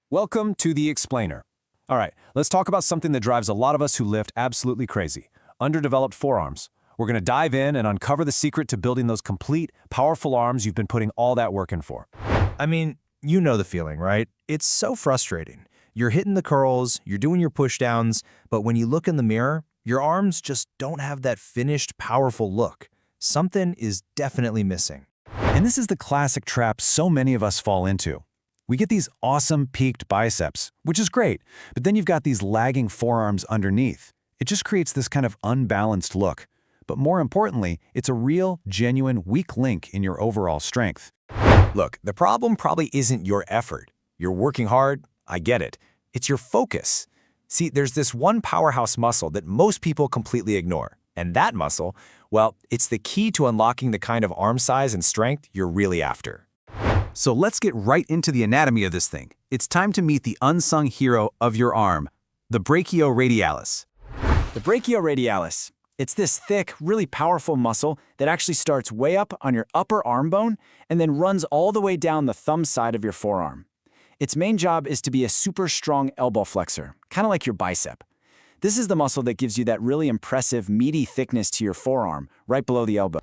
Welcome to The Explainer. All right, let's talk about something that drives a lot of us who lift absolutely crazy: underdeveloped forearms. We're going to dive in and uncover the secret to building those complete, powerful arms you've been putting all that work in for. I mean, you know the feeling, right? It's so frustrating. You're hitting the curls, you're doing your pushdowns, but when you look in the mirror, your arms just don't have that finished, powerful look. Something is definitely missing. And this is the classic trap so many of us fall into. We get these awesome peaked biceps, which is great, but then you've got these lagging forearms underneath. It just creates this kind of unbalanced look. But more importantly, it's a real, genuine weak link in your overall strength. Look, the problem probably isn't your effort. You're working hard, I get it. It's your focus. See, there's this one powerhouse muscle that most people completely ignore. And that muscle, well, it's the key to unlocking the kind of arm size and strength you're really after. So let's get right into the anatomy of this thing. It's time to meet the unsung hero of your arm, the brachioradialis. The brachioradialis. It's this thick, really powerful muscle that actually starts way up on your upper arm bone and then runs all the way down the thumb side of your forearm. Its main job is to be a super strong elbow flexor, kind of like your bicep. This is the muscle that gives you that really impressive, meaty thickness to your forearm, right below the elbow.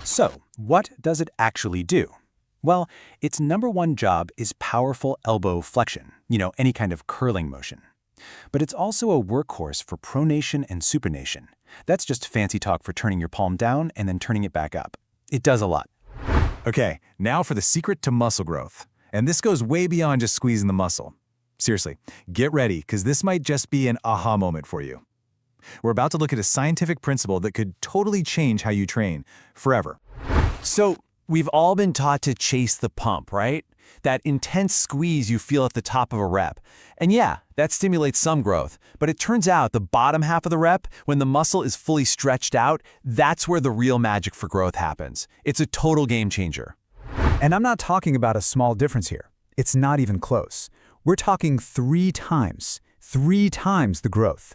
So, what does it actually do? Well, its number one job is powerful elbow flexion, any kind of curling motion. But it's also a workhorse for pronation and supination. That's just fancy talk for turning your palm down and then turning it back up. It does a lot. Okay, now for the secret to muscle growth. And this goes way beyond just squeezing the muscle. Seriously, get ready, because this might just be an aha moment for you. We're about to look at a scientific principle that could totally change how you train forever. So, we've all been taught to chase the pump, right? That intense squeeze you feel at the top of a rep. And yeah, that stimulates some growth. But it turns out the bottom half of the rep, when the muscle is fully stretched out, that's where the real magic for growth happens. It's a total game changer. And I'm not talking about a small difference here. It's not even close. We're talking 3 times the growth.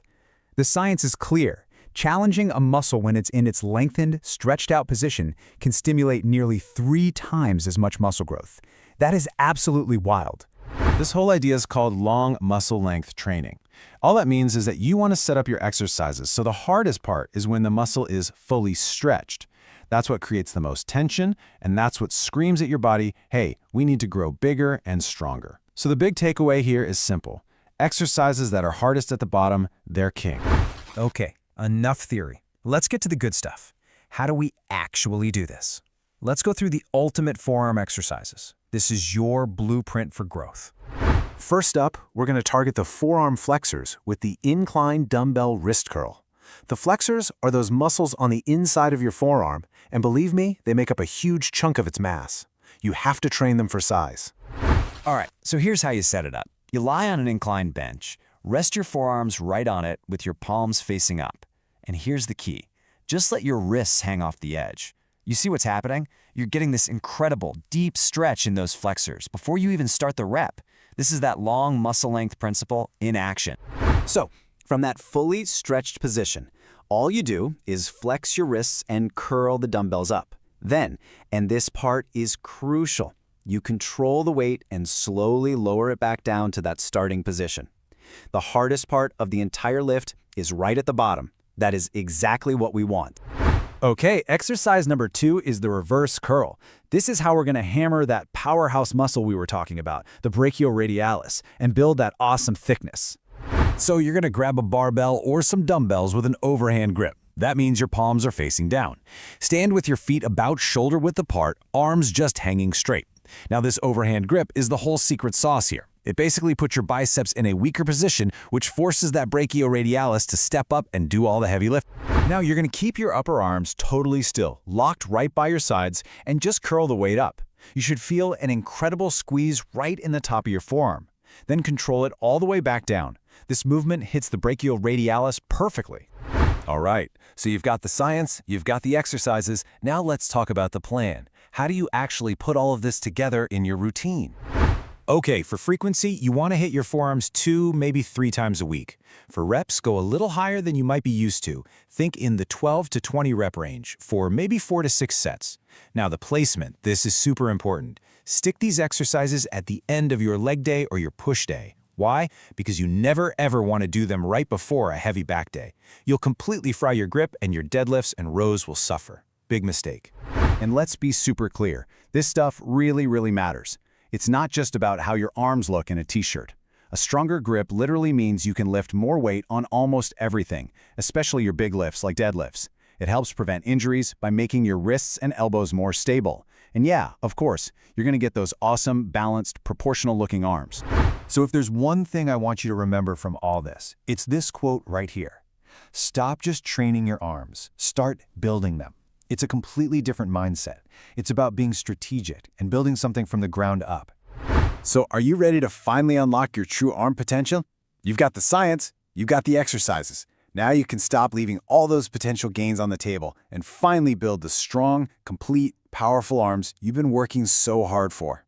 The science is clear. Challenging a muscle when it's in its lengthened, stretched out position can stimulate nearly 3 times as much muscle growth. That is absolutely wild. This whole idea is called long muscle length training. All that means is that you want to set up your exercises so the hardest part is when the muscle is fully stretched. That's what creates the most tension, and that's what screams at your body, hey, we need to grow bigger and stronger. So the big takeaway here is simple. Exercises that are hardest at the bottom, they're king. Okay, enough theory. Let's get to the good stuff. How do we actually do this? Let's go through the ultimate forearm exercises. This is your blueprint for growth. First up, we're going to target the forearm flexors with the incline dumbbell wrist curl. The flexors are those muscles on the inside of your forearm, and believe me, they make up a huge chunk of its mass. You have to train them for size. All right, so here's how you set it up. You lie on an inclined bench, rest your forearms right on it with your palms facing up. And here's the key. Just let your wrists hang off the edge. You see what's happening? You're getting this incredible, deep stretch in those flexors before you even start the rep. This is that long muscle length principle in action. So, from that fully stretched position, all you do is flex your wrists and curl the dumbbells up. Then, and this part is crucial, you control the weight and slowly lower it back down to that starting position. The hardest part of the entire lift is right at the bottom. That is exactly what we want. Okay, exercise number 2 is the reverse curl. This is how we're going to hammer that powerhouse muscle we were talking about, the brachioradialis, and build that awesome thickness. So you're going to grab a barbell or some dumbbells with an overhand grip. That means your palms are facing down. Stand with your feet about shoulder width apart, arms just hanging straight. Now this overhand grip is the whole secret sauce here. It basically puts your biceps in a weaker position, which forces that brachioradialis to step up and do all the heavy lift. Now you're going to keep your upper arms totally still, locked right by your sides, and just curl the weight up. You should feel an incredible squeeze right in the top of your forearm. Then control it all the way back down. This movement hits the brachioradialis perfectly. All right, so you've got the science, you've got the exercises, now let's talk about the plan. How do you actually put all of this together in your routine? Okay, for frequency, you want to hit your forearms 2, maybe 3 times a week. For reps, go a little higher than you might be used to. Think in the 12 to 20 rep range for maybe 4 to 6 sets. Now the placement, this is super important. Stick these exercises at the end of your leg day or your push day. Why? Because you never ever want to do them right before a heavy back day. You'll completely fry your grip and your deadlifts and rows will suffer. Big mistake. And let's be super clear. This stuff really matters. It's not just about how your arms look in a t-shirt. A stronger grip literally means you can lift more weight on almost everything, especially your big lifts like deadlifts. It helps prevent injuries by making your wrists and elbows more stable. And yeah, of course, you're going to get those awesome, balanced, proportional-looking arms. So if there's one thing I want you to remember from all this, it's this quote right here. Stop just training your arms. Start building them. It's a completely different mindset. It's about being strategic and building something from the ground up. So are you ready to finally unlock your true arm potential? You've got the science, you've got the exercises. Now you can stop leaving all those potential gains on the table and finally build the strong, complete, powerful arms you've been working so hard for.